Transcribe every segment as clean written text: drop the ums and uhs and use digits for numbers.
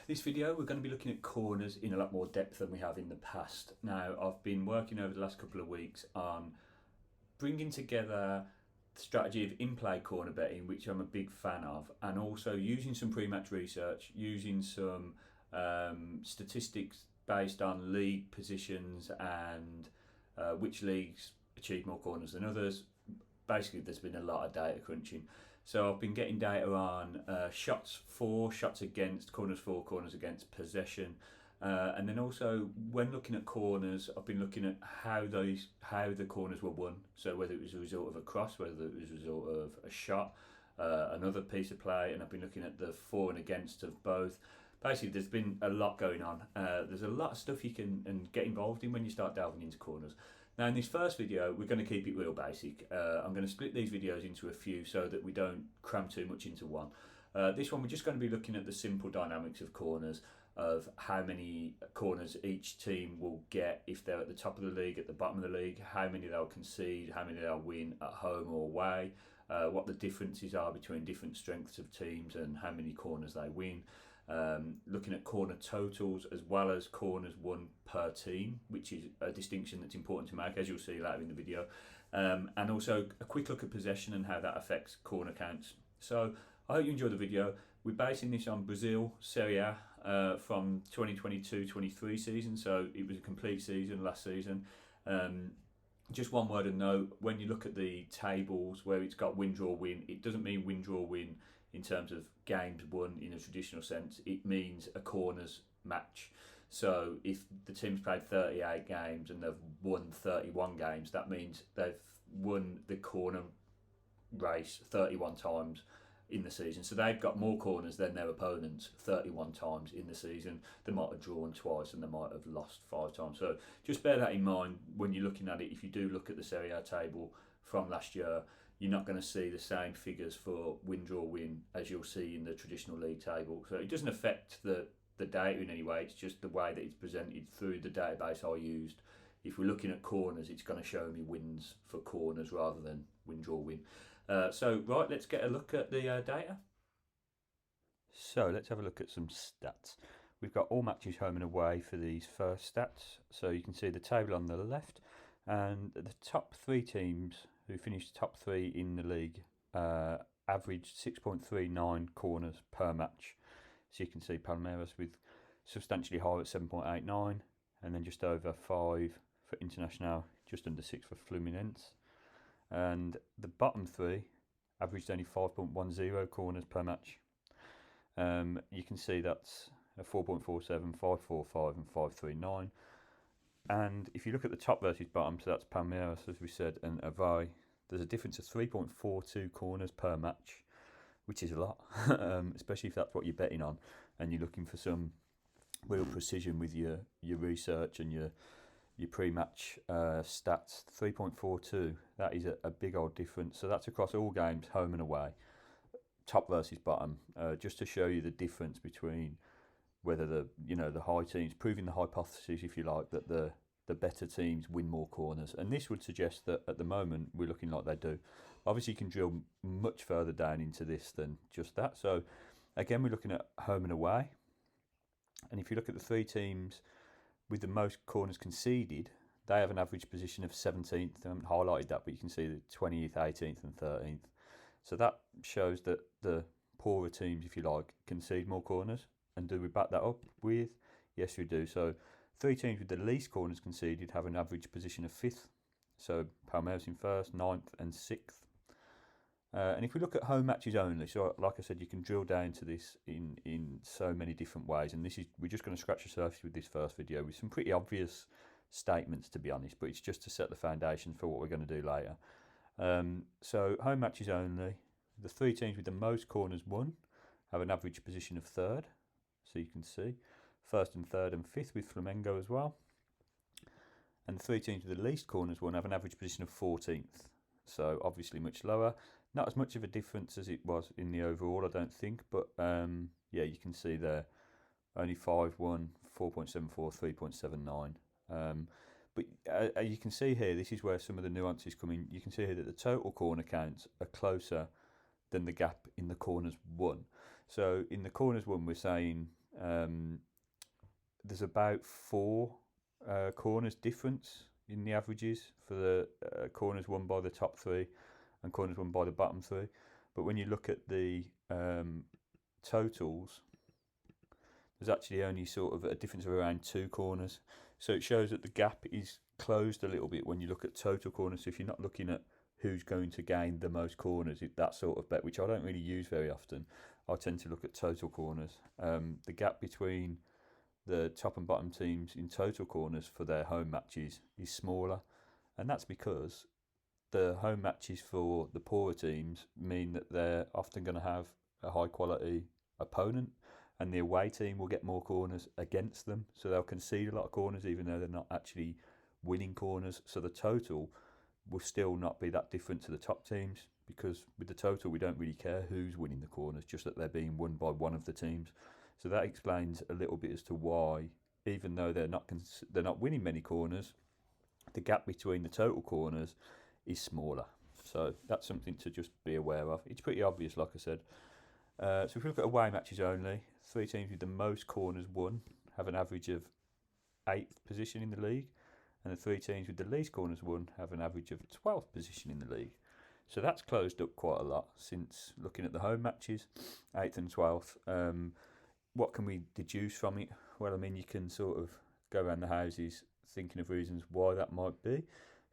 This video we're going to be looking at corners in a lot more depth than we have in the past. Now I've been working over the last couple of weeks on bringing together the strategy of in-play corner betting, which I'm a big fan of, and also using some pre-match research, using some statistics based on league positions and which leagues achieve more corners than others. Basically there's been a lot of data crunching. So I've been getting data on shots for, shots against, corners for, corners against, possession, and then also when looking at corners, I've been looking at how the corners were won. So whether it was a result of a cross, whether it was a result of a shot, another piece of play, and I've been looking at the for and against of both. Basically, there's been a lot going on. There's a lot of stuff you can get involved in when you start delving into corners. Now in this first video, we're going to keep it real basic. I'm going to split these videos into a few so that we don't cram too much into one. This one, we're just going to be looking at the simple dynamics of corners, of how many corners each team will get if they're at the top of the league, at the bottom of the league, how many they'll concede, how many they'll win at home or away, what the differences are between different strengths of teams and how many corners they win. Looking at corner totals as well as corners won per team, which is a distinction that's important to make, as you'll see later in the video, and also a quick look at possession and how that affects corner counts. So I hope you enjoy the video. We're basing this on Brazil Serie A from 2022-23 season, so it was a complete season last season. Just one word of note, when you look at the tables where it's got win, draw, win, it doesn't mean win, draw, win in terms of games won in a traditional sense. It means a corners match. So if the team's played 38 games and they've won 31 games, that means they've won the corner race 31 times in the season. So they've got more corners than their opponents 31 times in the season. They might have drawn twice and they might have lost 5 times. So just bear that in mind when you're looking at it. If you do look at the Serie A table from last year, you're not going to see the same figures for win, draw, win as you'll see in the traditional league table. So it doesn't affect the data in any way. It's just the way that it's presented through the database I used. If we're looking at corners, it's going to show me wins for corners rather than win, draw, win. So right, let's get a look at the data. So let's have a look at some stats. We've got all matches home and away for these first stats. So you can see the table on the left, and the top 3 teams who finished top 3 in the league averaged 6.39 corners per match. So you can see Palmeiras with substantially higher at 7.89, and then just over 5 for Internacional, just under 6 for Fluminense. And the bottom 3 averaged only 5.10 corners per match. You can see that's a 4.47, 5.45 and 5.39. And if you look at the top versus bottom, so that's Palmeiras, as we said, and Avaí, there's a difference of 3.42 corners per match, which is a lot, especially if that's what you're betting on and you're looking for some real precision with your research and your pre-match stats. 3.42, that is a big old difference. So that's across all games, home and away, top versus bottom, just to show you the difference between whether the high teams, proving the hypothesis, if you like, that the better teams win more corners. And this would suggest that at the moment we're looking like they do. Obviously you can drill much further down into this than just that. So again, we're looking at home and away. And if you look at the 3 teams with the most corners conceded, they have an average position of 17th. I haven't highlighted that, but you can see the 20th, 18th and 13th. So that shows that the poorer teams, if you like, concede more corners. And do we back that up with? Yes, we do. So 3 teams with the least corners conceded have an average position of 5th. So Palmeiras in 1st, 9th and 6th. And if we look at home matches only, so like I said, you can drill down to this in so many different ways. And we're just going to scratch the surface with this first video with some pretty obvious statements, to be honest, but it's just to set the foundation for what we're going to do later. So home matches only, the 3 teams with the most corners won have an average position of 3rd. So you can see 1st and 3rd and 5th with Flamengo as well. And the 3 teams with the least corners won have an average position of 14th. So obviously much lower. Not as much of a difference as it was in the overall, I don't think. But yeah, you can see there only 5-1, 4.74, 3.79. But you can see here, this is where some of the nuances come in. You can see here that the total corner counts are closer than the gap in the corners won. So in the corners won, we're saying There's about 4 corners difference in the averages for the corners won by the top 3 and corners won by the bottom 3. But when you look at the totals, there's actually only sort of a difference of around 2 corners. So it shows that the gap is closed a little bit when you look at total corners. So if you're not looking at who's going to gain the most corners, that sort of bet, which I don't really use very often, I tend to look at total corners. The gap between the top and bottom teams in total corners for their home matches is smaller, and that's because the home matches for the poorer teams mean that they're often going to have a high quality opponent, and the away team will get more corners against them, so they'll concede a lot of corners even though they're not actually winning corners. So the total will still not be that different to the top teams, because with the total we don't really care who's winning the corners, just that they're being won by one of the teams. So that explains a little bit as to why, even though they're not winning many corners, the gap between the total corners is smaller. So that's something to just be aware of. It's pretty obvious, like I said. So if we look at away matches only, 3 teams with the most corners won have an average of 8th position in the league, and the 3 teams with the least corners won have an average of 12th position in the league. So that's closed up quite a lot since looking at the home matches, 8th and 12th. What can we deduce from it? Well, I mean, you can sort of go around the houses thinking of reasons why that might be.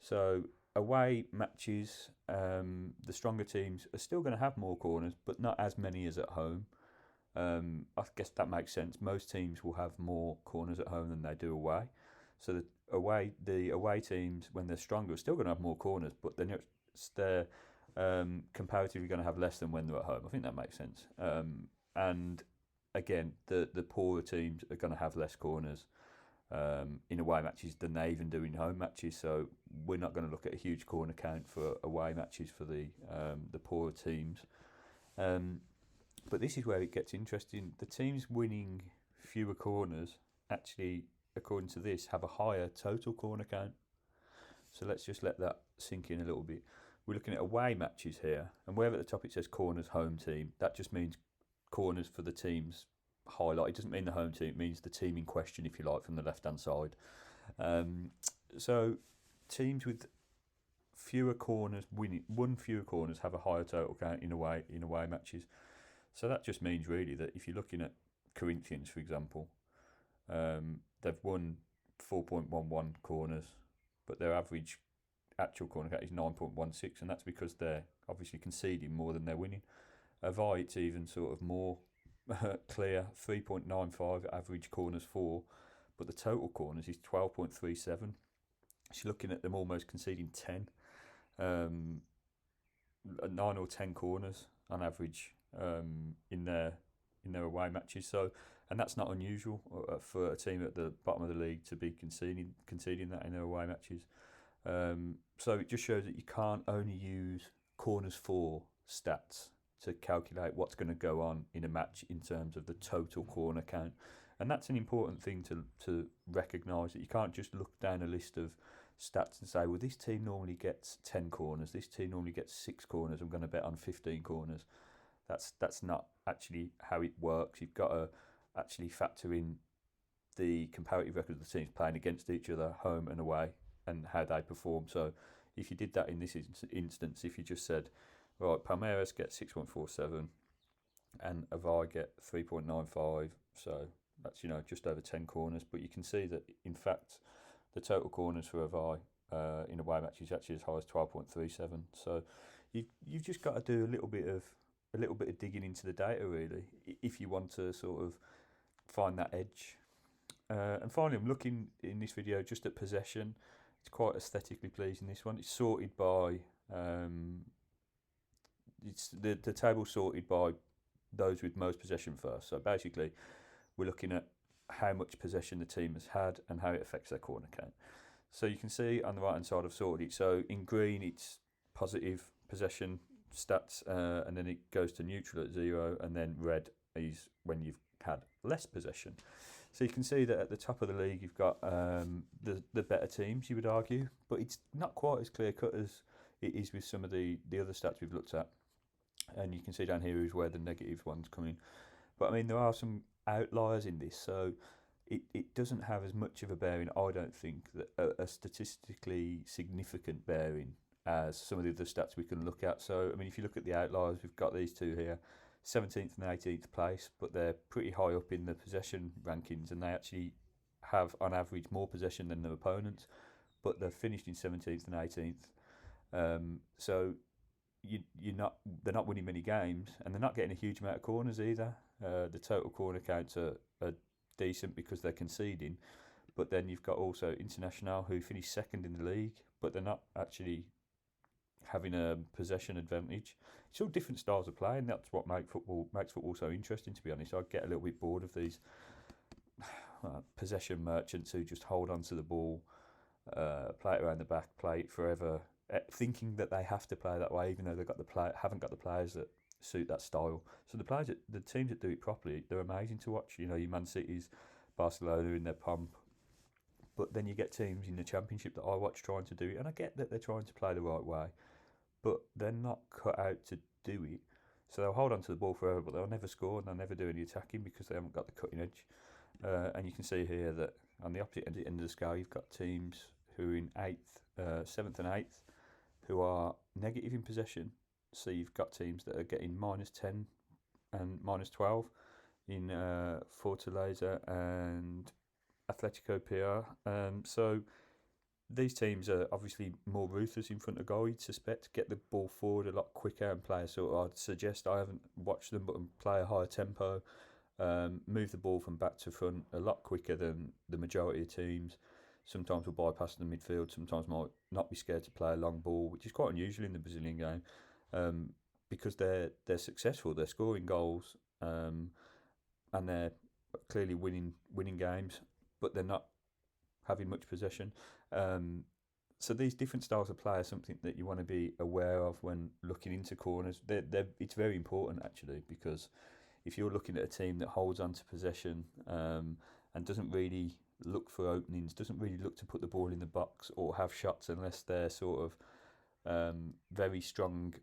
So away matches, the stronger teams are still going to have more corners, but not as many as at home. I guess that makes sense. Most teams will have more corners at home than they do away. So the away teams, when they're stronger, are still going to have more corners, but they're comparatively going to have less than when they're at home. I think that makes sense. And again, the poorer teams are going to have less corners in away matches than they even do in home matches. So we're not going to look at a huge corner count for away matches for the poorer teams. But this is where it gets interesting. The teams winning fewer corners actually, according to this, have a higher total corner count. So let's just let that sink in a little bit. We're looking at away matches here, and wherever at the top it says corners home team, that just means corners for the teams highlight. It doesn't mean the home team, it means the team in question, if you like, from the left hand side. So teams with fewer corners won fewer corners have a higher total count in away matches. So that just means really that if you're looking at Corinthians, for example, they've won 4.11 corners, but their average actual corner count is 9.16, and that's because they're obviously conceding more than they're winning. Avai, it's even sort of more clear, 3.95 average corners for, but the total corners is 12.37. So you're looking at them almost conceding 10, 9 or 10 corners on average in their away matches. So, and that's not unusual for a team at the bottom of the league to be conceding that in their away matches. So it just shows that you can't only use corners for stats to calculate what's going to go on in a match in terms of the total corner count. And that's an important thing to recognise, that you can't just look down a list of stats and say, well, this team normally gets 10 corners, this team normally gets 6 corners, I'm going to bet on 15 corners. That's not actually how it works. You've got to actually factor in the comparative record of the teams playing against each other, home and away, and how they perform. So if you did that in this instance, if you just said, right, Palmeiras get 6.47 and Avai get 3.95, so that's, just over 10 corners. But you can see that, in fact, the total corners for Avai in away matches is actually as high as 12.37. So you've just got to do a little bit of digging into the data, really, if you want to sort of find that edge. And finally, I'm looking in this video just at possession. It's quite aesthetically pleasing, this one. It's sorted by it's the table sorted by those with most possession first. So basically, we're looking at how much possession the team has had and how it affects their corner count. So you can see on the right hand side I've sorted it. So in green it's positive possession stats, and then it goes to neutral at 0, and then red is when you've had less possession. So you can see that at the top of the league you've got the better teams, you would argue, but it's not quite as clear cut as it is with some of the other stats we've looked at. And you can see down here is where the negative ones come in. But I mean, there are some outliers in this, so it doesn't have as much of a bearing, I don't think, that a statistically significant bearing as some of the other stats we can look at. So, I mean, if you look at the outliers, we've got these two here, 17th and 18th place, but they're pretty high up in the possession rankings, and they actually have, on average, more possession than their opponents, but they're finished in 17th and 18th. So they're not winning many games, and they're not getting a huge amount of corners either. The total corner counts are decent because they're conceding, but then you've got also International, who finished second in the league, but they're not actually having a possession advantage. It's all different styles of play, and that's what makes football so interesting, to be honest. I get a little bit bored of these possession merchants who just hold on to the ball, play it around the back, play it forever, thinking that they have to play that way, even though haven't got the players that suit that style. So the teams that do it properly, they're amazing to watch. You know, your Man City's, Barcelona in their pomp, but then you get teams in the Championship that I watch trying to do it, and I get that they're trying to play the right way, but they're not cut out to do it. So they'll hold on to the ball forever, but they'll never score and they'll never do any attacking because they haven't got the cutting edge. And you can see here that on the opposite end of the scale, you've got teams who are in 7th and 8th, who are negative in possession. So you've got teams that are getting -10 and -12 in Fortaleza and Atletico PR. So these teams are obviously more ruthless in front of goal, you'd suspect, get the ball forward a lot quicker and play I'd suggest, I haven't watched them, but play a higher tempo, move the ball from back to front a lot quicker than the majority of teams. Sometimes will bypass the midfield, sometimes might not be scared to play a long ball, which is quite unusual in the Brazilian game, because they're successful, they're scoring goals, and they're clearly winning games, but they're not having much possession. So these different styles of play are something that you want to be aware of when looking into corners. It's very important, actually, because if you're looking at a team that holds on to possession and doesn't really look for openings, doesn't really look to put the ball in the box or have shots unless they're sort of very strong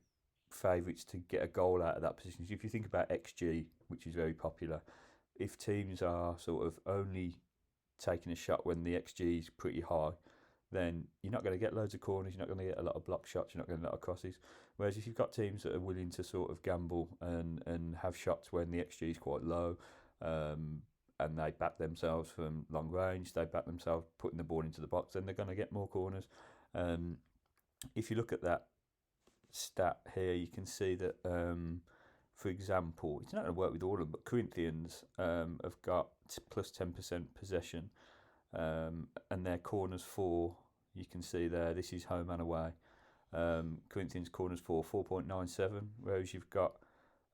favourites to get a goal out of that position. So if you think about XG, which is very popular, if teams are sort of only taking a shot when the XG is pretty high, then you're not going to get loads of corners, you're not going to get a lot of block shots, you're not going to get a lot of crosses. Whereas if you've got teams that are willing to sort of gamble and have shots when the XG is quite low, and they back themselves from long range, they back themselves putting the ball into the box, then they're going to get more corners. If you look at that stat here, you can see that, for example, it's not going to work with all of them, but Corinthians have got plus 10% possession, and their corners for, you can see there, this is home and away. Corinthians corners for 4.97, whereas you've got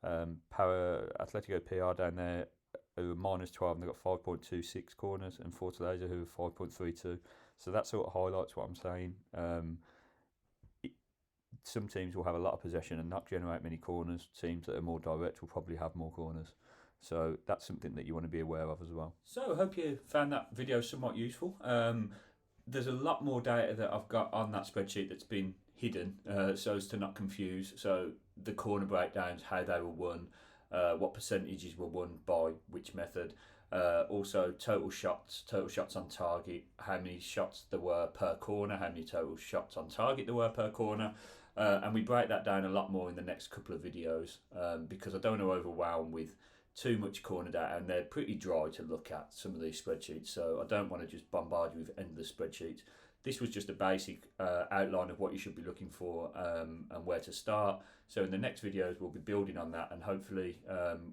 Atletico PR down there who are -12 and they've got 5.26 corners, and Fortaleza who are 5.32. So that sort of highlights what I'm saying. Some teams will have a lot of possession and not generate many corners. Teams that are more direct will probably have more corners. So that's something that you want to be aware of as well. So I hope you found that video somewhat useful. There's a lot more data that I've got on that spreadsheet that's been hidden so as to not confuse. So the corner breakdowns, how they were won, what percentages were won by which method. Also total shots on target, how many shots there were per corner, how many total shots on target there were per corner. And we break that down a lot more in the next couple of videos because I don't want to overwhelm with too much corner data, and they're pretty dry to look at, some of these spreadsheets, so I don't want to just bombard you with endless spreadsheets. This was just a basic outline of what you should be looking for and where to start. So in the next videos we'll be building on that, and hopefully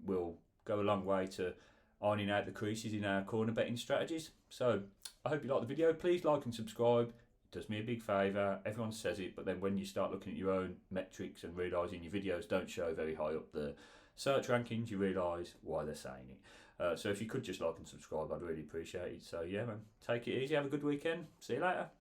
we'll go a long way to ironing out the creases in our corner betting strategies. So I hope you like the video. Please like and subscribe. It does me a big favour. Everyone says it, but then when you start looking at your own metrics and realising your videos don't show very high up the search rankings, you realise why they're saying it. So if you could just like and subscribe, I'd really appreciate it. So yeah, man, take it easy, have a good weekend, see you later.